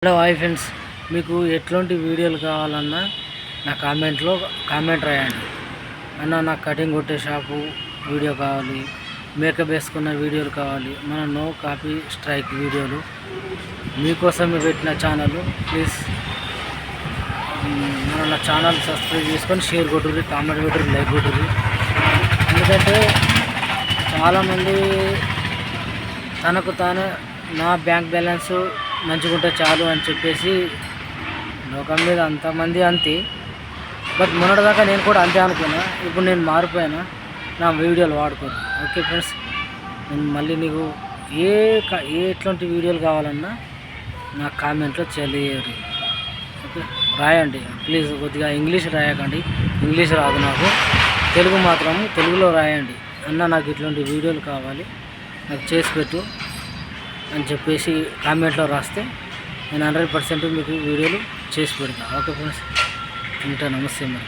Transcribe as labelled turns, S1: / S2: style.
S1: Hello hi friends, మీకు ఎట్లాంటి వీడియోలు కావాలన్నా నా కామెంట్ రాయండి అన్న. నాకు కటింగ్ కొట్టే షాపు వీడియో కావాలి, మేకప్ వేసుకున్న వీడియోలు కావాలి, మన నో కాపీ స్ట్రైక్ వీడియోలు మీకోసమే పెట్టిన ఛానల్. ప్లీజ్ నా ఛానల్ సబ్స్క్రైబ్ చేసుకొని షేర్ కొట్టుర్రి, కామెంట్ కొట్టుర్రి, లైక్ కొట్టుర్రి. ఎందుకంటే చాలామంది తనకు తానే నా బ్యాంక్ బ్యాలెన్స్ మంచిగా ఉంటే చాలు అని చెప్పేసి లోకం మీద అంతమంది అంతే. బట్ మొన్నటిదాకా నేను కూడా అంతే అనుకున్నా. ఇప్పుడు నేను మారిపోయినా, నా వీడియోలు వాడుకోరు. ఓకే ఫ్రెండ్స్, నేను మళ్ళీ నీకు ఎట్లాంటి వీడియోలు కావాలన్నా నా కామెంట్లో తెలియరు. ఓకే, రాయండి ప్లీజ్. కొద్దిగా ఇంగ్లీష్ రాయకండి, ఇంగ్లీష్ రాదు నాకు, తెలుగు మాత్రము తెలుగులో రాయండి. అన్న నాకు ఇట్లాంటి వీడియోలు కావాలి, నాకు చేసి పెట్టు అని చెప్పేసి కామెంట్లో రాస్తే నేను 100% మీకు వీడియోలు చేసి పెడతాను. ఓకే ఫ్రెండ్స్, ఉంటాను. నమస్తే మరి.